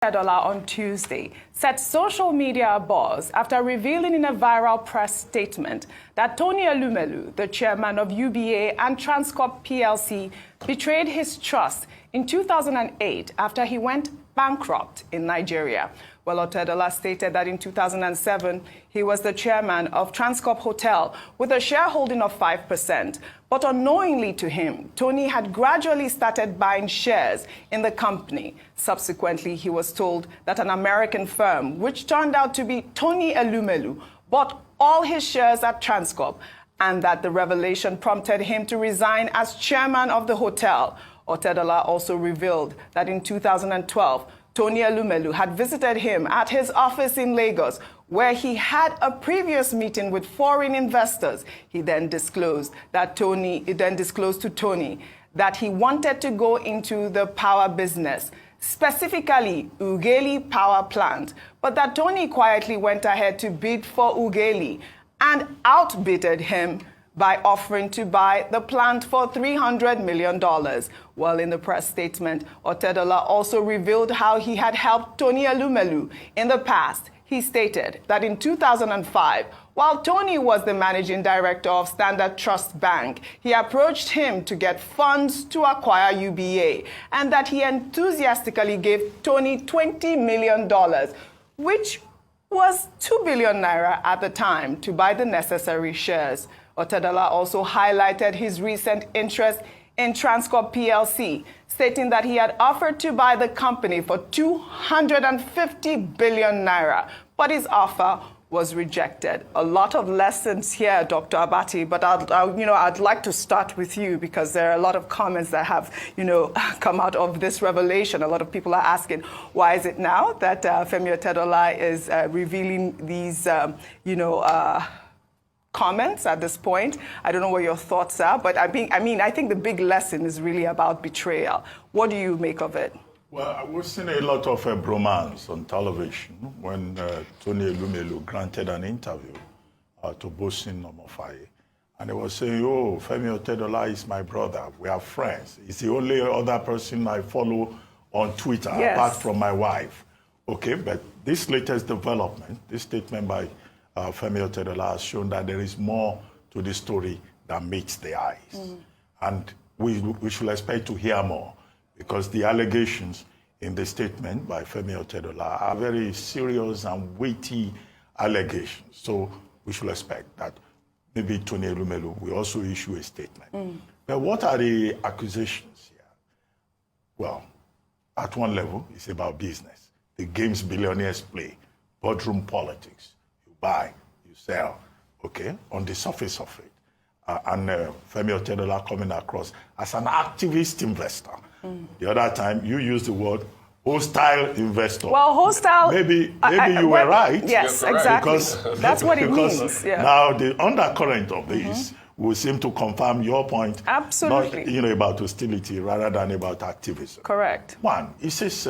Otedola on Tuesday set social media abuzz after revealing in a viral press statement that Tony Elumelu, the chairman of UBA and Transcorp PLC, betrayed his trust in 2008 after he went bankrupt in Nigeria. Well, Otedola stated that in 2007, he was the chairman of Transcorp Hotel with a shareholding of 5%. But unknowingly to him, Tony had gradually started buying shares in the company. Subsequently, he was told that an American firm, which turned out to be Tony Elumelu, bought all his shares at Transcorp, and that the revelation prompted him to resign as chairman of the hotel. Otedola also revealed that in 2012, Tony Elumelu had visited him at his office in Lagos, where he had a previous meeting with foreign investors. He then disclosed to Tony that he wanted to go into the power business, specifically Ughelli Power Plant, but that Tony quietly went ahead to bid for Ughelli and outbidded him by offering to buy the plant for $300 million. Well, in the press statement, Otedola also revealed how he had helped Tony Elumelu in the past. He stated that in 2005, while Tony was the managing director of Standard Trust Bank, he approached him to get funds to acquire UBA, and that he enthusiastically gave Tony $20 million, which was 2 billion naira at the time, to buy the necessary shares. Otedola also highlighted his recent interest in Transcorp PLC, stating that he had offered to buy the company for 250 billion naira, but his offer was rejected. A lot of lessons here, Dr. Abati, but I'd like to start with you because there are a lot of comments that have, come out of this revelation. A lot of people are asking, why is it now that Femi Otedola is revealing these, comments at this point? I don't know what your thoughts are, but I think the big lesson is really about betrayal. What do you make of it? Well, we've seen a lot of bromance on television when Tony Elumelu granted an interview to Bosin Omofaye. And he was saying, oh, Femi Otedola is my brother. We are friends. He's the only other person I follow on Twitter, apart from my wife. Okay, but this latest development, this statement by Femi Otedola has shown that there is more to the story than meets the eyes. And we should expect to hear more, because the allegations in the statement by Femi Otedola are very serious and weighty allegations. So we should expect that maybe Tony Elumelu will also issue a statement. But what are the accusations here? Well, at one level, it's about business. The games billionaires play, boardroom politics. Buy, you sell, okay, on the surface of it. And Femi Otedola coming across as an activist investor. The other time, you used the word hostile investor. Well, hostile... Maybe you were right. Yes, exactly. Because, that's what it means. Yeah. Now, the undercurrent of this will seem to confirm your point. Absolutely. Not about hostility rather than about activism. Correct. One, he says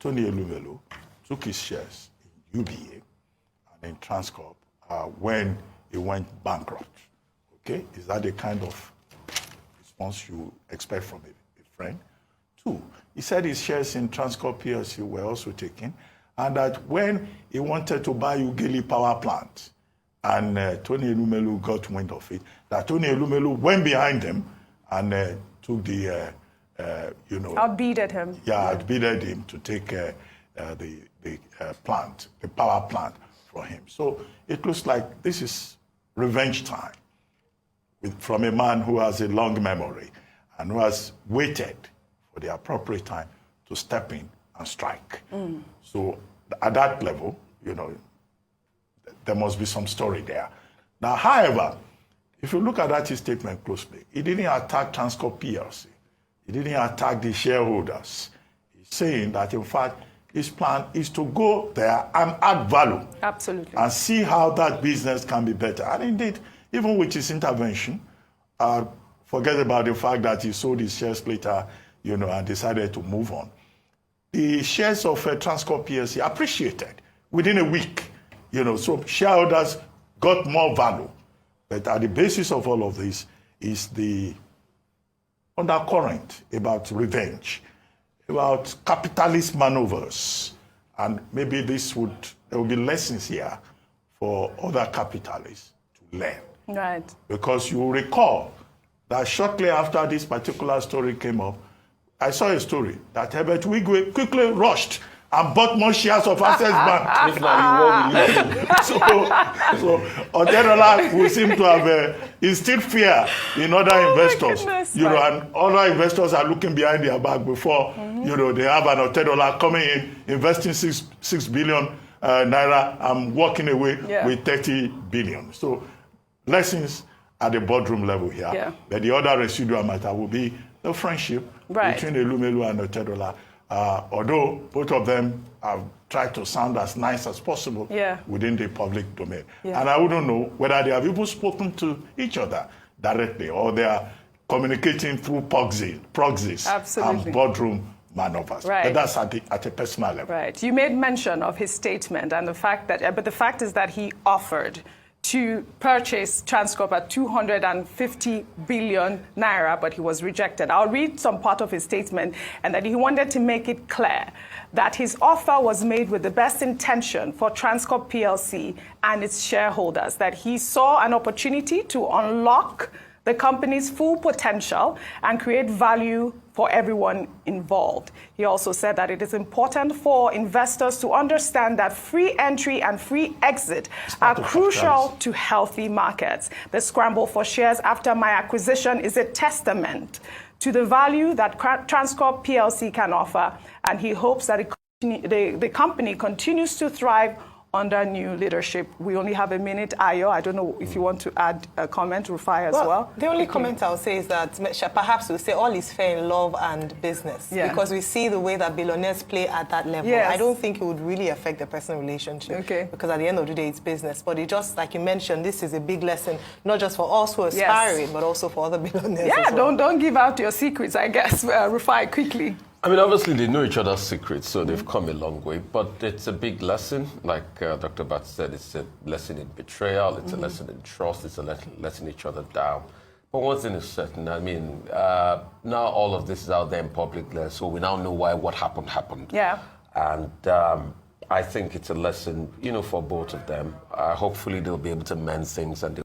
Tony Elumelu took his shares in UBA in Transcorp when he went bankrupt. Okay, is that the kind of response you expect from a friend? Two, he said his shares in Transcorp PLC were also taken, and that when he wanted to buy Ughelli Power Plant, and Tony Elumelu got wind of it, that Tony Elumelu went behind him and took the, outbidded him. Yeah, outbidded him to take the plant, the power plant, for him. So it looks like this is revenge time from a man who has a long memory and who has waited for the appropriate time to step in and strike. So at that level, there must be some story there. Now, however, if you look at that statement closely, he didn't attack Transcorp PLC. He didn't attack the shareholders. He's saying that, in fact, his plan is to go there and add value. Absolutely. And see how that business can be better. And indeed, even with his intervention, forget about the fact that he sold his shares later, and decided to move on. The shares of Transcorp PLC appreciated within a week. So shareholders got more value. But at the basis of all of this is the undercurrent about revenge, about capitalist maneuvers, And maybe there will be lessons here for other capitalists to learn. Right. Because you will recall that shortly after this particular story came up, I saw a story that Herbert Wigwe quickly rushed and bought more shares of Access Bank. So Otedola will seem to have instilled fear in other investors. Goodness, And other investors are looking behind their back before they have an Otedola coming in, investing 6 billion naira and walking away with 30 billion. So lessons at the boardroom level here. Yeah. But the other residual matter will be the friendship between Elumelu and Otedola. Although both of them have tried to sound as nice as possible within the public domain. And I wouldn't know whether they have even spoken to each other directly or they are communicating through proxies and boardroom maneuvers. But that's at a personal level. Right. You made mention of his statement and the fact that, but the fact is that he offered to purchase Transcorp at 250 billion naira, but he was rejected. I'll read some part of his statement, and that he wanted to make it clear that his offer was made with the best intention for Transcorp PLC and its shareholders, that he saw an opportunity to unlock the company's full potential and create value for everyone involved. He also said that it is important for investors to understand that free entry and free exit are crucial to healthy markets. The scramble for shares after my acquisition is a testament to the value that Transcorp PLC can offer, and he hopes that the company continues to thrive under new leadership. We only have a minute, Ayo. I don't know if you want to add a comment, Rufai, as well. The only comment I'll say is that perhaps we'll say all is fair in love and business, because we see the way that billionaires play at that level. I don't think it would really affect the personal relationship, because at the end of the day, it's business. But it just, like you mentioned, this is a big lesson, not just for us who are aspiring, but also for other billionaires as well. Don't give out your secrets, I guess, Rufai, quickly. I mean, obviously, they know each other's secrets, so they've come a long way. But it's a big lesson. Like Dr. Bat said, it's a lesson in betrayal, it's a lesson in trust, it's a letting each other down. But one thing is certain, I mean, now all of this is out there in public, so we now know why what happened. Yeah. And I think it's a lesson, for both of them. Hopefully, they'll be able to mend things and